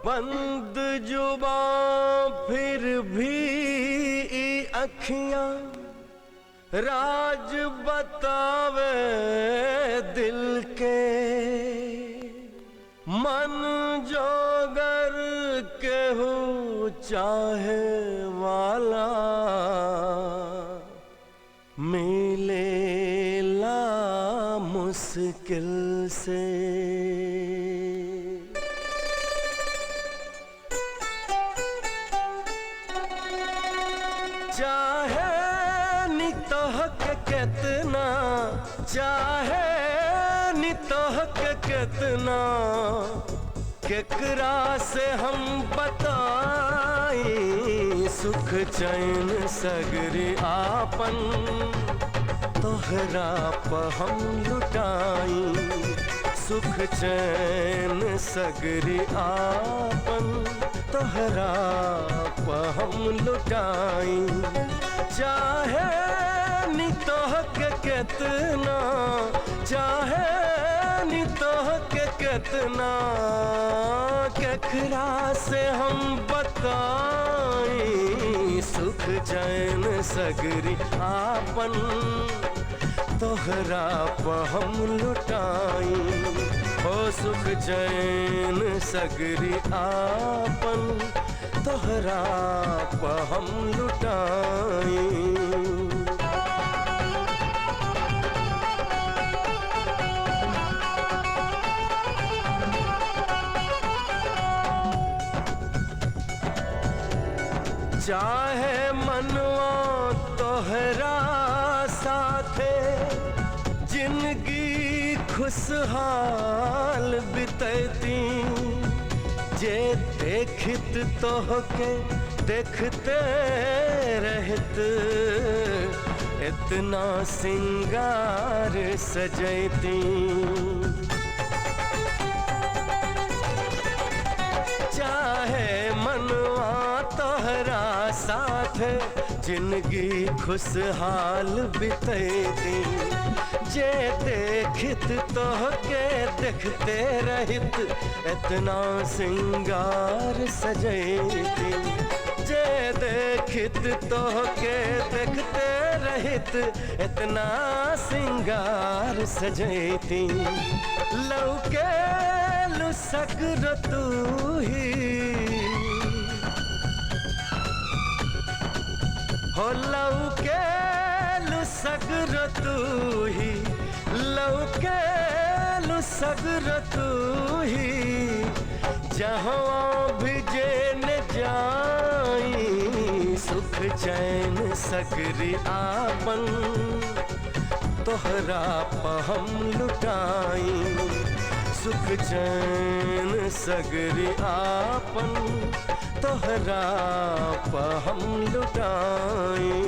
बंद जुबां फिर भी अखियां राज बतावे दिल के। मन जोगर केहू चाहे वाला मिलेला मुश्किल से। चाहे नितोह के कितना, चाहे नितोह के कितना, केकरा से हम बताई सुख चैन सगरी आपन तोहरा प हम लुटाई। सुख चैन सगरी आपन तोहरा प हम लुटाई। चाहे नितोह के कितना, चाहे नितोह के कितना, केकरा से हम बताई सुख चैन सगरी आपन तोहरा प हम लुटाई। हो सुख चैन सगरी आपन तोहरा प हम लुटाई। चाहे मनवा तोहरा साथे जिंदगी खुशहाल बितैती। जे देखित तोहके देखते रहत इतना सिंगार सजैती। चाहे मनवा तोहरा साथ जिंदगी खुशहाल बितैती। जे देखित तोहके देखते रहित इतना सिंगार सजैती। जे देखित तोहके देखते रहित इतना सिंगार सजैती। लौके लुसगर तू ही हो, लौके लुसगर तू ही, लौके लुसगर तू ही, जहाँ भी जेन जाई सुख चैन सगरी आपन तोहरा प हम लुटाई। सुख चैन सगरी आपन तोहरा प हम लुटाई।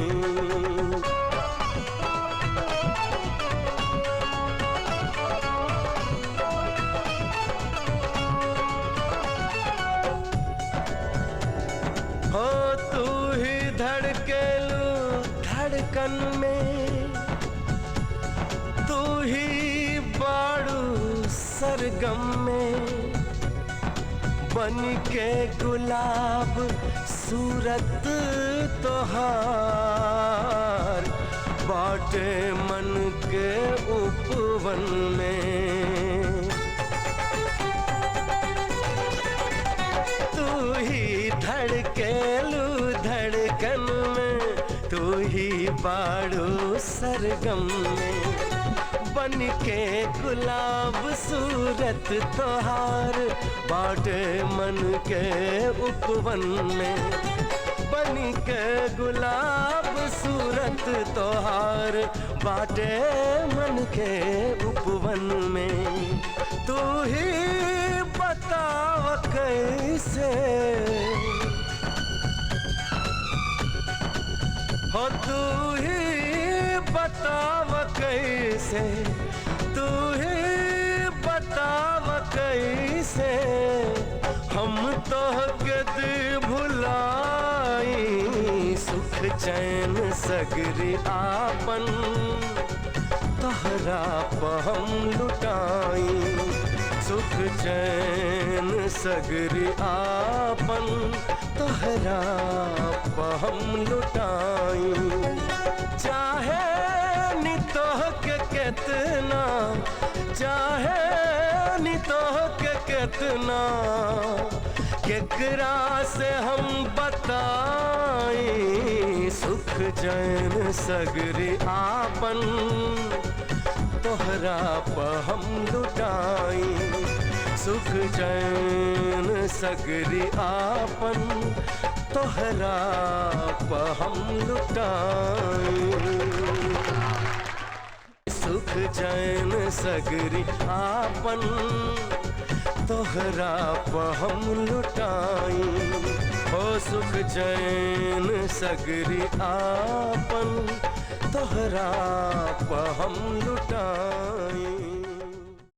हो तू ही धड़केलू धड़कन में, तू ही बाड़ू सरगम में। बन के गुलाब सूरत तोहार बाटे मन के उपवन में। तू ही धड़केलू धड़कन में, तू ही बाड़ू सरगम में। बन के गुलाब सूरत तोहार बाटे मन के उपवन में। बन के गुलाब सूरत तोहार बाटे मन के उपवन में। तू ही बताव कैसे हो, तू ही बताव कैसे, तू ही बताव कैसे हम तोहके भुलाई सुख चैन सगरी आपन तोहरा प हम लुटाई। सुख चैन सगरी आपन तोहरा हम लुटाई। चाहे नितोह के कितना, चाहे नितोह के कितना, केकरा से हम बताई। सुख चैन सगरी आपन तोहरा हम लुटाई। सुख चैन सगरी आपन तोहरा हम लुटाई। सुख चैन सगरी आपन तोहरा हम लुटाई। हो सुख चैन सगरी आपन तोहरा हम लुटाई।